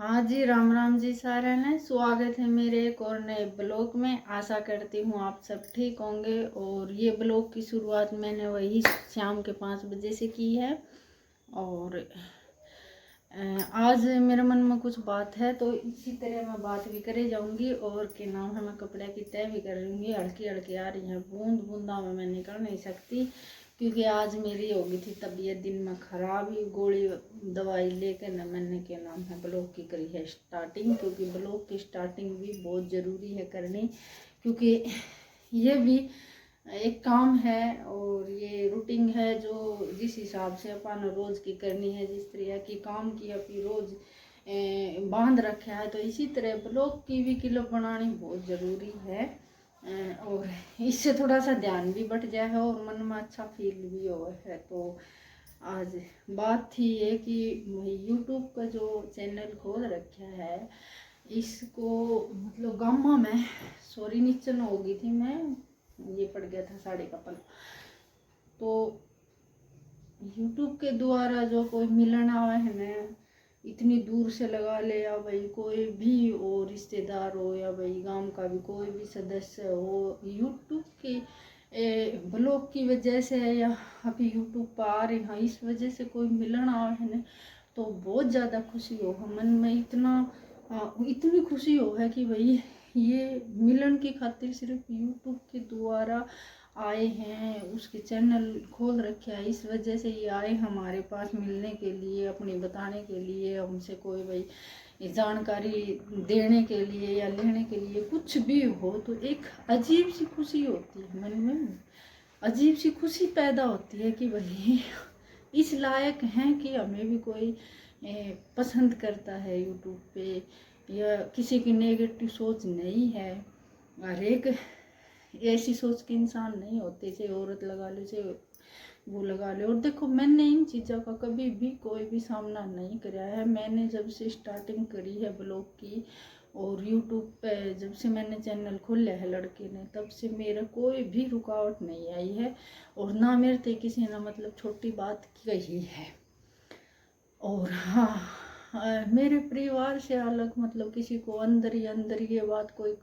हाँ जी, राम राम जी सारे ने स्वागत है मेरे एक और नए ब्लॉग में। आशा करती हूँ आप सब ठीक होंगे। और ये ब्लॉग की शुरुआत मैंने वही शाम के 5 बजे से की है। और आज मेरे मन में कुछ बात है तो इसी तरह मैं बात भी करे जाऊंगी। और के नाम है, मैं कपड़े की तय भी कर लूँगी। हल्की हल्की आ रही है बूंद, बूंदा में मैं निकल नहीं सकती क्योंकि आज मेरी हो गई थी तबीयत दिन में ख़राब। ही गोली दवाई लेके न मैंने के नाम है ब्लॉग की करी है स्टार्टिंग, क्योंकि ब्लॉग की स्टार्टिंग भी बहुत ज़रूरी है करनी, क्योंकि ये भी एक काम है और ये रूटीन है जो जिस हिसाब से अपन रोज़ की करनी है, जिस तरह की काम की अपनी रोज़ बांध रखा है, तो इसी तरह ब्लॉग की भी क्लिप बनानी बहुत ज़रूरी है। और इससे थोड़ा सा ध्यान भी बढ़ जाए और मन में अच्छा फील भी हो है। तो आज बात थी ये कि यूट्यूब का जो चैनल खोल रखा है, इसको मतलब गामा में सॉरी नीचे हो गई थी मैं, ये पड़ गया था साड़ी का पल। तो यूट्यूब के द्वारा जो कोई मिलन आवे है ना, इतनी दूर से लगा ले, या भाई कोई भी हो, रिश्तेदार हो या भाई गांव का भी कोई भी सदस्य हो, यूट्यूब के ब्लॉग की वजह से या अभी यूट्यूब पर आ रहे हैं इस वजह से कोई मिलन आवे है ना, तो बहुत ज़्यादा खुशी हो मन में। इतनी खुशी हो है कि भाई ये मिलन की खातिर सिर्फ यूट्यूब के द्वारा आए हैं, उसके चैनल खोल रखे है, इस वजह से ये आए हमारे पास मिलने के लिए, अपनी बताने के लिए, हमसे कोई भाई जानकारी देने के लिए या लेने के लिए, कुछ भी हो। तो एक अजीब सी खुशी होती है मन में, अजीब सी खुशी पैदा होती है कि भाई इस लायक हैं कि हमें भी कोई पसंद करता है यूट्यूब पे, या किसी की नेगेटिव सोच नहीं है। हर एक ऐसी सोच के इंसान नहीं होते, चाहे औरत लगा लो चाहे वो लगा लो। और देखो, मैंने इन चीज़ों का कभी भी कोई भी सामना नहीं कराया है। मैंने जब से स्टार्टिंग करी है ब्लॉग की और यूट्यूब पे जब से मैंने चैनल खोला है लड़के ने, तब से मेरा कोई भी रुकावट नहीं आई है और ना मेरे थे किसी ने मतलब छोटी बात कही है। और हाँ, मेरे परिवार से अलग मतलब किसी को अंदर ही अंदर ये बात कोई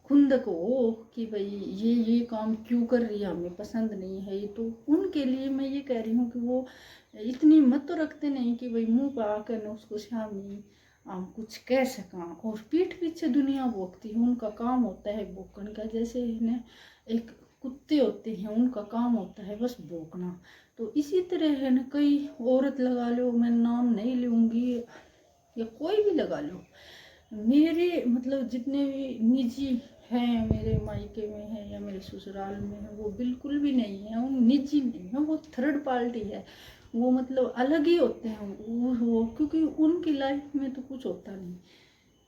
खुंदक हो कि भाई ये काम क्यों कर रही है, हमें पसंद नहीं है ये, तो उनके लिए मैं ये कह रही हूँ कि वो इतनी मत तो रखते नहीं कि भाई मुंह पर आकर न उसको शामी कुछ कह सका, और पीठ पीछे दुनिया भोंकती है। उनका काम होता है भोंकन का, जैसे इन्हें एक कुत्ते होते हैं उनका काम होता है बस भौंकना। तो इसी तरह है ना, कई औरत लगा लो, मैं नाम नहीं लूँगी, या कोई भी लगा लो, मेरे मतलब जितने भी निजी हैं मेरे मायके में है या मेरे ससुराल में है, वो बिल्कुल भी नहीं है, वो निजी नहीं है, वो थर्ड पार्टी है। वो मतलब अलग ही होते हैं वो क्योंकि उनकी लाइफ में तो कुछ होता नहीं।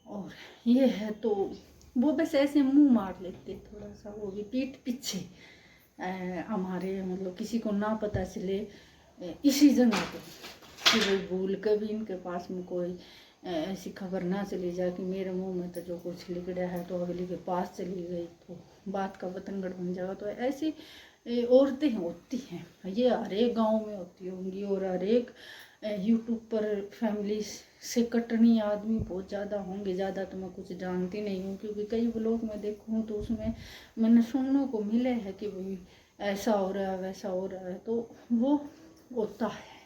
और ये है तो वो बस ऐसे मुंह मार लेते थोड़ा सा, वो भी पीठ पीछे हमारे मतलब किसी को ना पता चले इसी जगह पे कि वो भूल कभी इनके पास में कोई ऐसी खबर ना चली जाए कि मेरे मुंह में तो जो कुछ लिखड़ा है तो अगली के पास चली गई तो बात का बतंगड़ बन जाएगा। तो ऐसी औरतें होती हैं, ये हर एक गाँव में होती होंगी। और हर एक यूट्यूब पर फैमिली से कटनी आदमी बहुत ज़्यादा होंगे। ज़्यादा तो मैं कुछ जानती नहीं हूँ क्योंकि कई ब्लॉग में देखूँ तो उसमें मैंने सुनने को मिले है कि भाई ऐसा हो रहा है वैसा हो रहा है, तो वो होता है।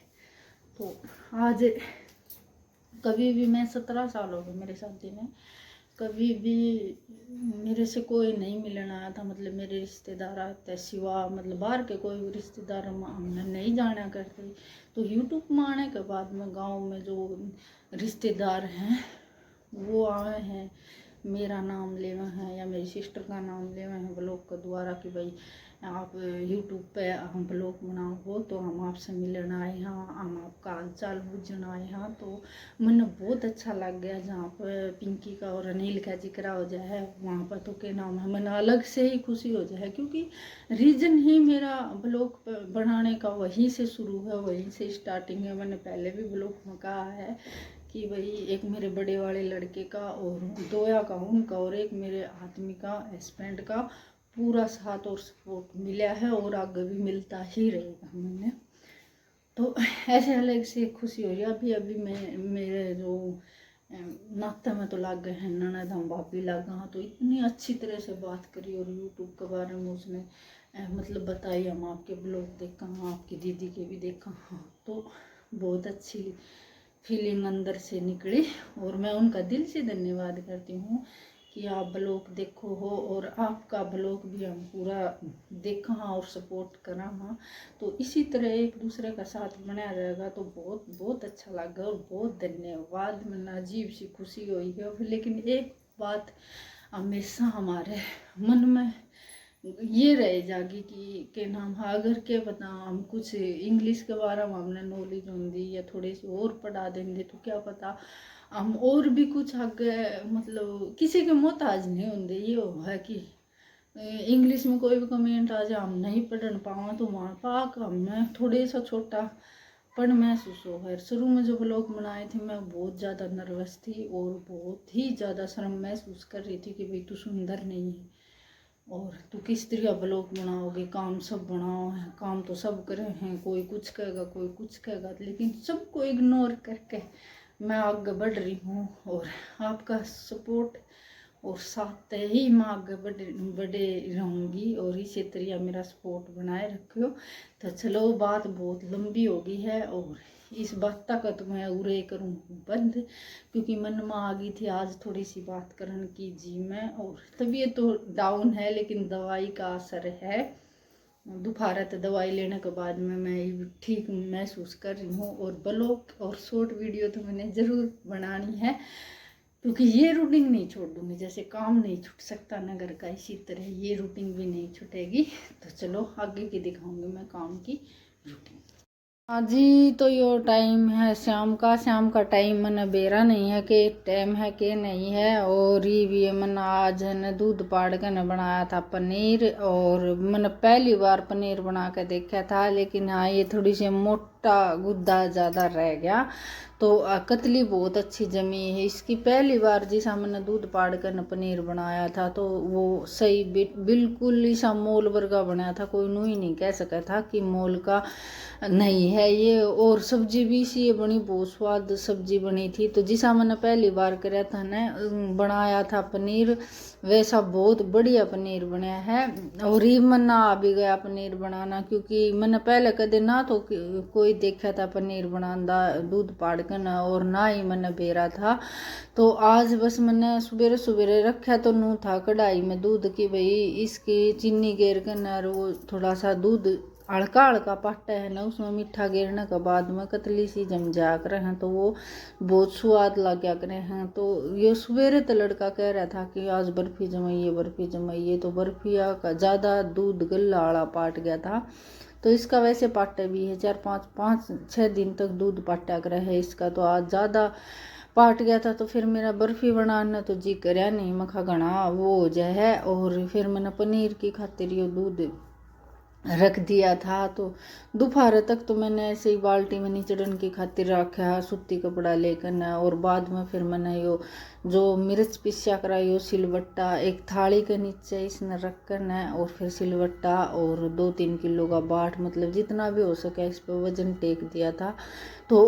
तो आज कभी भी मैं 17 साल हो गए मेरे शादी में, कभी भी मेरे से कोई नहीं मिलने आया था, मतलब मेरे रिश्तेदार आते सिवा मतलब बाहर के कोई भी रिश्तेदार हमने नहीं जाना करते। तो यूट्यूब में आने के बाद में गांव में जो रिश्तेदार हैं वो आए हैं, मेरा नाम लेवे हैं या मेरी सिस्टर का नाम लेवे हैं ब्लॉग के द्वारा कि भाई आप यूट्यूब पे हम ब्लॉग बनाओ हो तो हम आपसे मिलने आए हैं, हम आपका हाल चाल बुझन आए हैं। तो मैंने बहुत अच्छा लग गया जहाँ पर पिंकी का और अनिल का जिक्र हो जाए वहाँ पर तो के नाम है, मैंने अलग से ही खुशी हो जाए क्योंकि रीजन ही मेरा ब्लॉग बनाने का वहीं से शुरू है, वहीं से स्टार्टिंग है। मैंने पहले भी ब्लॉग में कहा है कि भाई एक मेरे बड़े वाले लड़के का और दोया का उनका और एक मेरे आदमी का हस्बैंड का पूरा साथ और सपोर्ट मिला है और आगे भी मिलता ही रहेगा मैंने। तो ऐसे अलग से खुशी हो रही है। अभी अभी मैं मेरे जो नाते में तो लाग गए हैं, ननद हम भाभी लाग गए। हाँ, तो इतनी अच्छी तरह से बात करी और यूट्यूब के बारे में उसने मतलब बताई। हम आपके ब्लॉग देखा, आपकी दीदी के भी देखा। हाँ, तो बहुत अच्छी फीलिंग अंदर से निकली और मैं उनका दिल से धन्यवाद करती हूँ कि आप ब्लॉग देखो हो और आपका ब्लॉग भी हम पूरा देखा और सपोर्ट करा। हाँ, तो इसी तरह एक दूसरे का साथ बना रहेगा तो बहुत बहुत अच्छा लगा और बहुत धन्यवाद। मैंने अजीब सी खुशी हुई है। लेकिन एक बात हमेशा हमारे मन में ये रह जाएगी कि के नाम अगर के पता हम कुछ इंग्लिश के बारे में हमने नॉलेज होंगी या थोड़ी सी और पढ़ा देंगे तो क्या पता हम और भी कुछ आगे मतलब किसी के मोहताज नहीं होंगे। ये है कि इंग्लिश में कोई भी कमेंट आ जाए हम नहीं पढ़ पावा तो वहाँ पाक हमें थोड़े सा छोटा पण महसूस हो है। शुरू में जो ब्लॉग बनाए थे मैं बहुत ज़्यादा नर्वस थी और बहुत ही ज़्यादा शर्म महसूस कर रही थी कि भाई तू सुंदर नहीं है और तू किस तरह ब्लॉग बनाओगे, काम सब बनाओ है, काम तो सब करे हैं, कोई कुछ कहेगा कोई कुछ कहेगा, लेकिन सबको इग्नोर करके मैं आगे बढ़ रही हूँ और आपका सपोर्ट और साथ ही मैं आगे बढ़े रहूँगी और इसी तरह मेरा सपोर्ट बनाए रखियो। तो चलो बात बहुत लंबी हो गई है और इस बात तक तो मैं उरे करूँ बंद क्योंकि मन में आ गई थी आज थोड़ी सी बात करने की जी मैं। और तबीयत तो डाउन है लेकिन दवाई का असर है। दोपहर तक दवाई लेने के बाद में मैं ठीक महसूस कर रही हूँ और ब्लॉग और शॉर्ट वीडियो तो मैंने ज़रूर बनानी है क्योंकि ये रूटीन नहीं छोड़ दूँगी। जैसे काम नहीं छूट सकता नगर का, इसी तरह ये रूटीन भी नहीं छूटेगी। तो चलो आगे की दिखाऊंगी मैं काम की रूटीन। हाँ जी, तो यो टाइम है शाम का टाइम मैंने बेरा नहीं है कि टाइम है कि नहीं है। और ये भी मैंने आज है दूध पाड़ के न बनाया था पनीर और मैंने पहली बार पनीर बना के देखा था लेकिन हाँ ये थोड़ी सी मोटा गुद्दा ज़्यादा रह गया तो कतली बहुत अच्छी जमी है इसकी। पहली बार जैसा मैंने दूध पाड़ कर न पनीर बनाया था तो वो सही बिल्कुल ऐसा मोल वर्गा बनाया था, कोई नू ही नहीं कह सका था कि मोल का नहीं है ये। और सब्जी भी इसी बनी, बहुत स्वाद सब्जी बनी थी। तो जैसा मैंने पहली बार कराया था न बनाया था पनीर वैसा बहुत बढ़िया पनीर बनाया है। और ये मना आ भी गया पनीर बनाना क्योंकि मैंने पहले कदे ना तो कोई देखा था पनीर बनाना दूध पाड़ कर ना और ना ही मैंने बेरा था। तो आज बस मैंने सवेरे सवेरे रखा तो नू था कढ़ाई में दूध की भाई इसकी चीनी गेर कर ना वो थोड़ा सा दूध हल्का हल्का पाटा है ना उसमें मीठा गिरने के बाद में कतली सी जम जा कर हैं तो वो बहुत स्वाद लग गया करे हैं। तो ये सवेरे तो लड़का कह रहा था कि आज बर्फ़ी जमाइए तो बर्फिया का ज़्यादा दूध गला आड़ा पाट गया था। तो इसका वैसे पाटे भी है 4-5-6 दिन तक दूध पाटा कर है इसका। तो आज ज़्यादा पाट गया था तो फिर मेरा बर्फ़ी बनाना तो जी करया नहीं, मखा घना वो हो जाए है। और फिर मैंने पनीर की खातिर ये दूध रख दिया था। तो दोपहर तक तो मैंने ऐसे ही बाल्टी में निचड़न की खातिर रखा सूती कपड़ा लेकर न। और बाद में फिर मैंने यो जो मिर्च पिस्या करा यो सिलवट्टा एक थाली के नीचे इसने रख कर न और फिर सिलवट्टा और 2-3 किलो का बाट मतलब जितना भी हो सके इस पर वज़न टेक दिया था। तो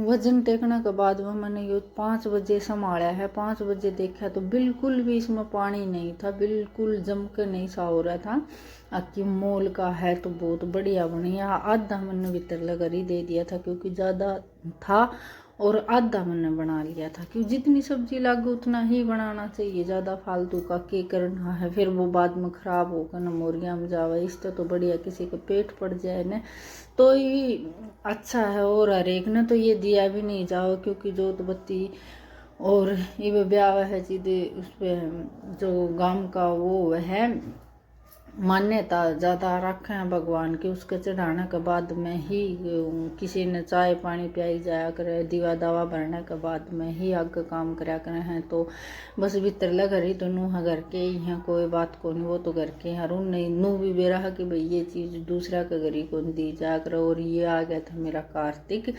वज़न टेकने के बाद में मैंने यो 5 बजे संभाला है। 5 बजे देखा तो बिल्कुल भी इसमें पानी नहीं था, बिल्कुल जम कर नहीं सा हो रहा था। कि मोल का है तो बहुत बढ़िया बनी। आधा मैंने भीतर लगा ही दे दिया था क्योंकि ज़्यादा था और आधा मैंने बना लिया था क्योंकि जितनी सब्जी लागू उतना ही बनाना चाहिए, ज़्यादा फालतू का के करना है फिर वो बाद में ख़राब होकर न मोरिया में जावा। इससे तो बढ़िया किसी के पेट पड़ जाए न तो ये अच्छा है। और हर एक ने तो ये दिया भी नहीं जाओ क्योंकि जोत बत्ती और ये ब्याह है सीधे उस पर जो गांव का वो है मान्यता ज़्यादा रखे हैं भगवान की, उसके चढ़ाने के बाद में ही किसी ने चाय पानी पियाई जाया करे, दीवा दावा भरने के बाद में ही आगे काम कराया करे हैं। तो बस भीतर लग रही तो नूह घर के ही हैं, कोई बात को नहीं, वो तो घर के हैं। और नहीं नू भी बेरा है कि भाई ये चीज़ दूसरा के घर ही को दी जा कर। और ये आ गया था मेरा कार्तिक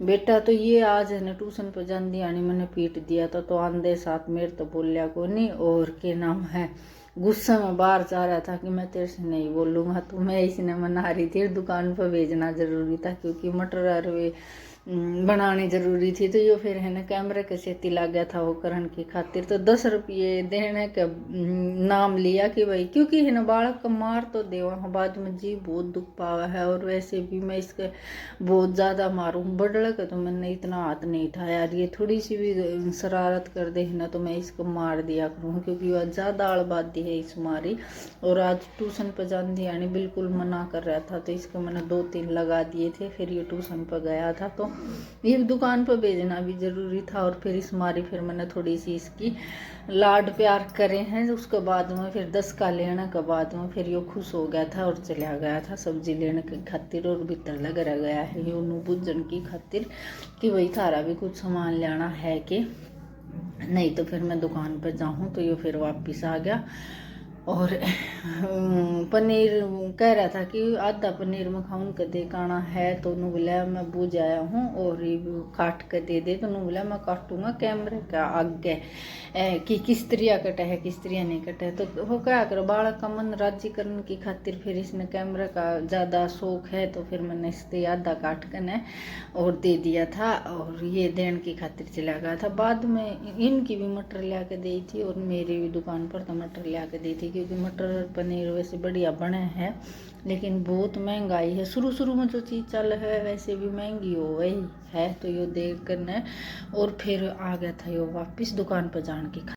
बेटा, तो ये आज है ना ट्यूशन पर जान दिया मैंने पीट दिया था तो आंधे साथ मेरे तो बोलिया को नहीं। और के नाम है गुस्सा में बाहर जा रहा था कि मैं तेरे से नहीं बोलूँगा तो मैं इसने मना रही थी दुकान पर भेजना ज़रूरी था क्योंकि मटर अरवे बनानी ज़रूरी थी। तो यो फिर है ना कैमरे के सेती ला गया था वो करण की खातिर। तो 10 रुपये देने के नाम लिया कि भाई, क्योंकि है ना बालक का मार तो देवा बाद में जी बहुत दुख पावा है। और वैसे भी मैं इसके बहुत ज़्यादा मारूँ बड़े के तो मैंने इतना हाथ नहीं उठाया यार, ये थोड़ी सी भी शरारत कर दे ना तो मैं इसको मार दिया करूँ, क्योंकि वह ज़्यादा अड़बादी है इस मारी। और आज ट्यूशन पर जान दिया यानी बिल्कुल मना कर रहा था, तो इसको मैंने 2-3 लगा दिए थे। फिर ये ट्यूशन पर गया था तो ये दुकान पर भेजना भी ज़रूरी था। और फिर इस मारी फिर मैंने थोड़ी सी इसकी लाड प्यार करे हैं। उसके बाद में फिर 10 का लेने के बाद में फिर ये खुश हो गया था और चला गया था सब्जी लेने की खातिर। और भीतर लग रह गया है ये बुझन की खातिर कि वही थारा भी कुछ सामान लेना है कि नहीं। तो फिर मैं दुकान पर जाऊँ तो ये फिर वापस आ गया। और पनीर कह रहा था कि आधा पनीर मैं खाऊं के देखाना है। तो उन्होंने बोला मैं बूझ आया हूँ और ये काट के दे दे। तो उन्होंने बोला मैं काटूंगा कैमरे का आगे कि किस तरह कटे है किस तरह नहीं कटे। तो वो क्या करो बालक का मन राजी करने की खातिर फिर इसने कैमरे का ज़्यादा शौक है तो फिर मैंने इससे आधा काट कर ने और दे दिया था। और ये देने की खातिर चला गया था। बाद में इनकी भी मटर ला के दी थी और मेरी भी दुकान पर तो मटर ला के दी थी, क्योंकि मटर पनीर वैसे बढ़िया बने हैं लेकिन बहुत महंगाई है। शुरू में जो चीज़ चल है वैसे भी महंगी हो गई है। तो ये देख कर ने और फिर आ गया था ये वापस दुकान पर जाने की